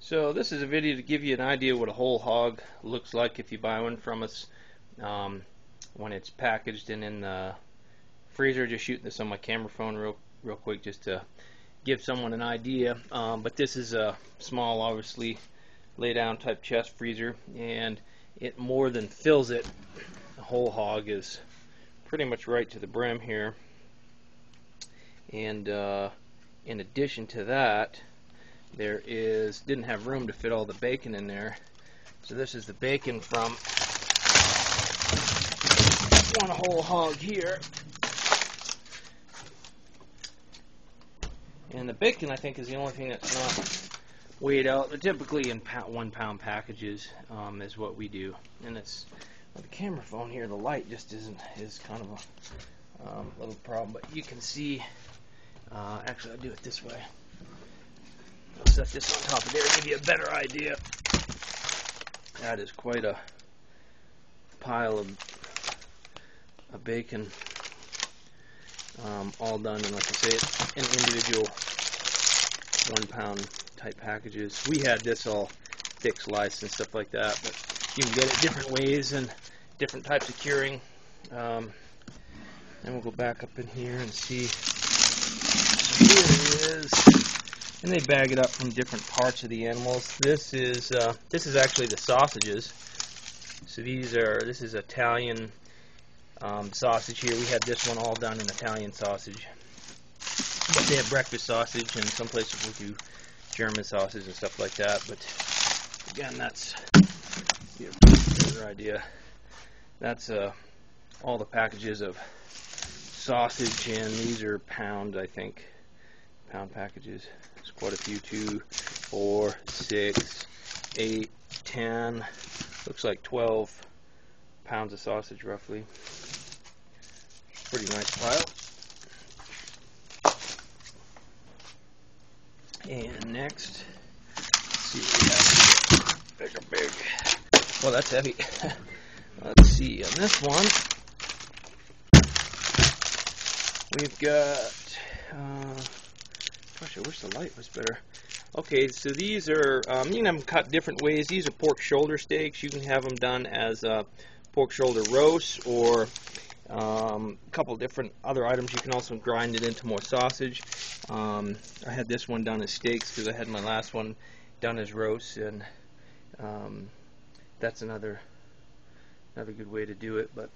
So this is a video to give you an idea what a whole hog looks like if you buy one from us. When it's packaged and in the freezer. Just shooting this on my camera phone real quick just to give someone an idea. But this is a small, obviously lay down type chest freezer, and it more than fills it. The whole hog is pretty much right to the brim here. And in addition to that, there didn't have room to fit all the bacon in there. So this is the bacon from one whole hog here. And the bacon, I think, is the only thing that's not weighed out. They're typically in 1 pound packages, is what we do. And it's with the camera phone here, the light just is kind of a little problem. But you can see, actually I'll do it this way. I'll set this on top of there to give you a better idea. That is quite a pile of bacon, all done, and like I say, it's in individual 1 pound type packages. We had this all thick sliced and stuff like that, but you can get it different ways and different types of curing. And we'll go back up in here and see. Here it is. And they bag it up from different parts of the animals. This is actually the sausages. So this is Italian sausage here. We had this one all done in Italian sausage. But they have breakfast sausage, and some places will do German sausage and stuff like that. But again, that's give you a better idea. That's all the packages of sausage, and these are pound, I think, pound packages. There's quite a few, 2, 4, 6, 8, 10. Looks like 12 pounds of sausage roughly. Pretty nice pile. And next, let's see what we have. Big. Well, that's heavy. Let's see, on this one, we've got, gosh, I wish the light was better. Okay, so these are, you can have them cut different ways. These are pork shoulder steaks. You can have them done as pork shoulder roasts, or a couple different other items. You can also grind it into more sausage. I had this one done as steaks because I had my last one done as roasts, and that's another good way to do it. But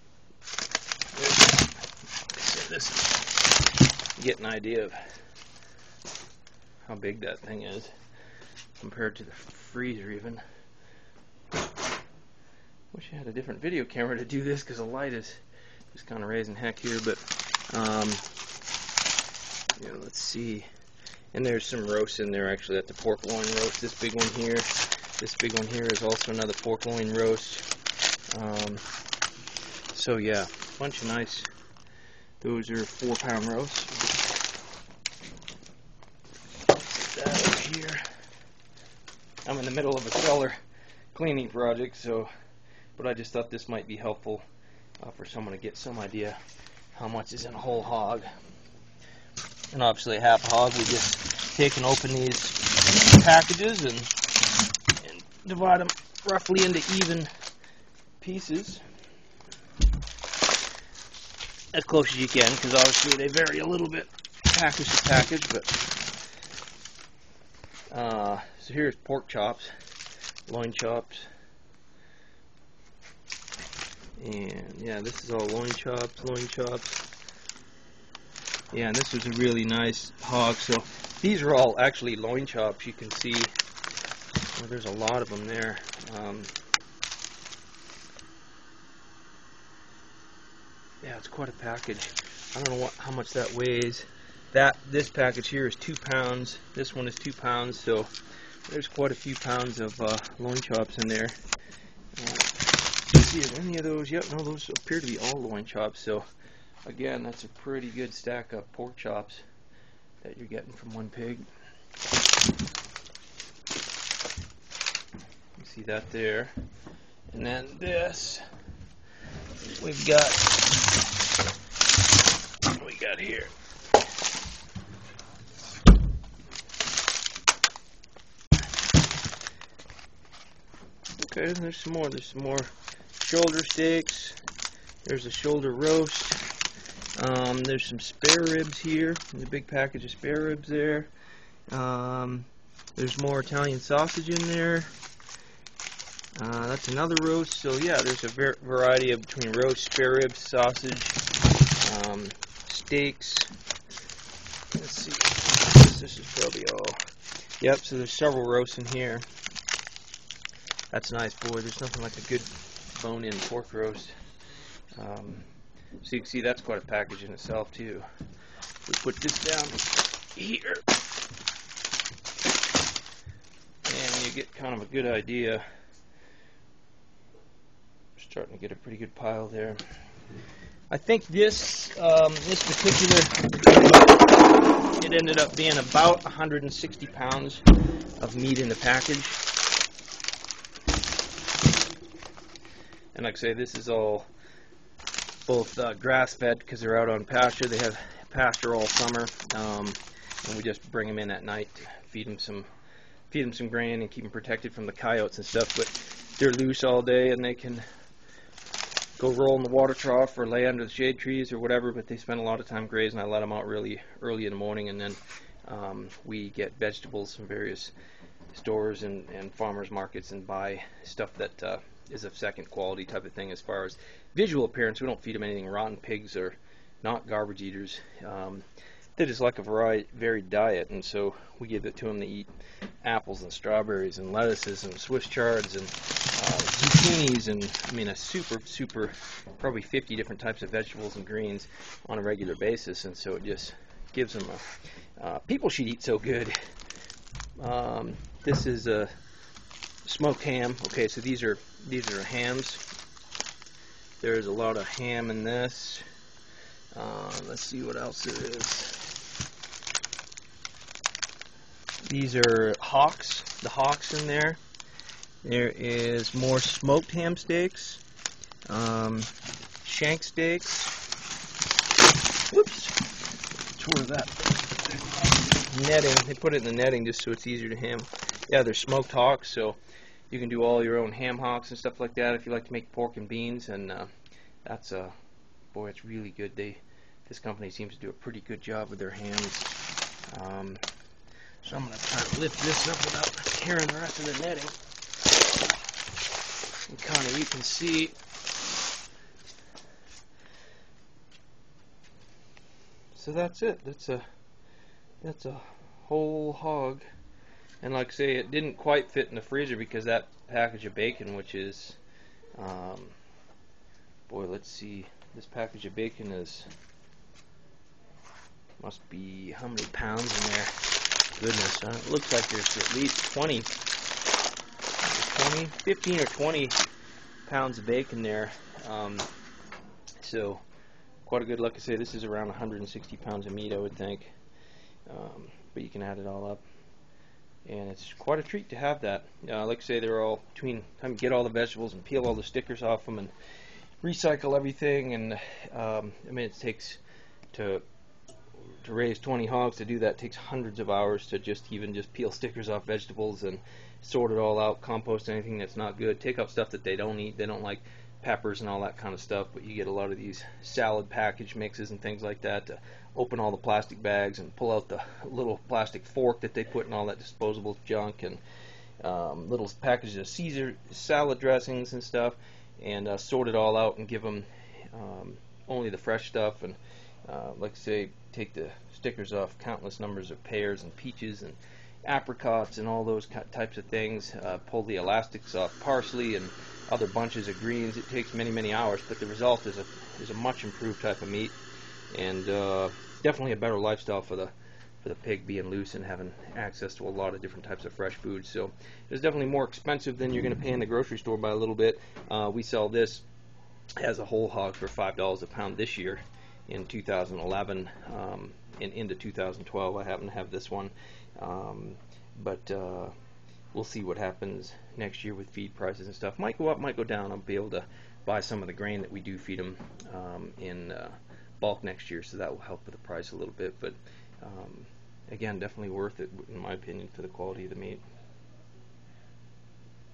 you get an idea of how big that thing is compared to the freezer even. Wish I had a different video camera to do this because the light is just kind of raising heck here. But yeah, let's see. And there's some roasts in there actually. That's the pork loin roast. This big one here. This big one here is also another pork loin roast. So yeah, a bunch of nice. Those are 4 pound roasts. Put that over here. I'm in the middle of a cellar cleaning project, but I just thought this might be helpful for someone to get some idea how much is in a whole hog. And obviously a half hog, we just take and open these packages and divide them roughly into even pieces, as close as you can, because obviously they vary a little bit package to package. But so here's pork chops, loin chops, and yeah, this is all loin chops. Yeah, and this was a really nice hog. So these are all actually loin chops. You can see, well, there's a lot of them there. Yeah, it's quite a package. I don't know how much that weighs. This package here is 2 pounds. This one is 2 pounds. So there's quite a few pounds of loin chops in there. Let's see, are any of those? Yep, no, those appear to be all loin chops. So again, that's a pretty good stack of pork chops that you're getting from one pig. You see that there. And then this, we've got, what do we got here? Okay, there's some more. There's some more shoulder steaks. There's a shoulder roast. There's some spare ribs here. There's a big package of spare ribs there. There's more Italian sausage in there. That's another roast. So yeah, there's a variety of between roast, spare ribs, sausage, steaks. Let's see. This is probably all. Yep. So there's several roasts in here. That's nice, boy. There's nothing like a good bone-in pork roast. So you can see that's quite a package in itself too. We put this down here, and you get kind of a good idea. Starting to get a pretty good pile there. I think this particular, it ended up being about 160 pounds of meat in the package. And like I say, this is all both grass-fed because they're out on pasture. They have pasture all summer, and we just bring them in at night to feed them some grain and keep them protected from the coyotes and stuff. But they're loose all day, and they can go roll in the water trough or lay under the shade trees or whatever. But they spend a lot of time grazing. I let them out really early in the morning, and then we get vegetables from various stores and farmers markets and buy stuff that is of second quality type of thing. As far as visual appearance, we don't feed them anything rotten. Pigs are not garbage eaters. They just like a varied diet, and so we give it to them to eat apples and strawberries and lettuces and Swiss chards and zucchinis, and I mean a super probably 50 different types of vegetables and greens on a regular basis. And so it just gives them people should eat so good. This is a smoked ham. Okay, so these are hams. There's a lot of ham in this. Let's see what else there is. These are hocks. The hocks in there. There is more smoked ham steaks. Shank steaks. Whoops. Tore that. Netting. They put it in the netting just so it's easier to ham. Yeah, they're smoked hocks, so you can do all your own ham hocks and stuff like that if you like to make pork and beans. And that's boy, it's really good. This company seems to do a pretty good job with their hams. So I'm going to try to lift this up without tearing the rest of the netting. And kind of, you can see, so that's it. That's a whole hog. And like I say, it didn't quite fit in the freezer because that package of bacon, which is, boy, let's see, this package of bacon must be how many pounds in there? Goodness, it looks like there's at least 15 or 20 pounds of bacon there. So quite a good, like I say, this is around 160 pounds of meat, I would think. But you can add it all up. And it's quite a treat to have that. Like I say, they're all between time you get all the vegetables and peel all the stickers off them and recycle everything. And I mean, it takes to raise 20 hogs. To do that takes hundreds of hours to just peel stickers off vegetables and sort it all out, compost anything that's not good, take out stuff that they don't eat. They don't like peppers and all that kind of stuff, but you get a lot of these salad package mixes and things like that to open all the plastic bags and pull out the little plastic fork that they put in all that disposable junk, and little packages of Caesar salad dressings and stuff, and sort it all out and give them only the fresh stuff. And like I say, take the stickers off countless numbers of pears and peaches and apricots and all those types of things. Pull the elastics off parsley and other bunches of greens. It takes many hours, but the result is a much improved type of meat, and definitely a better lifestyle for the pig, being loose and having access to a lot of different types of fresh foods. So it's definitely more expensive than you're going to pay in the grocery store by a little bit. We sell this as a whole hog for $5 a pound this year in 2011, and into 2012. I happen to have this one, but we'll see what happens next year with feed prices and stuff. Might go up, might go down. I'll be able to buy some of the grain that we do feed them in bulk next year, so that will help with the price a little bit. But again, definitely worth it in my opinion for the quality of the meat.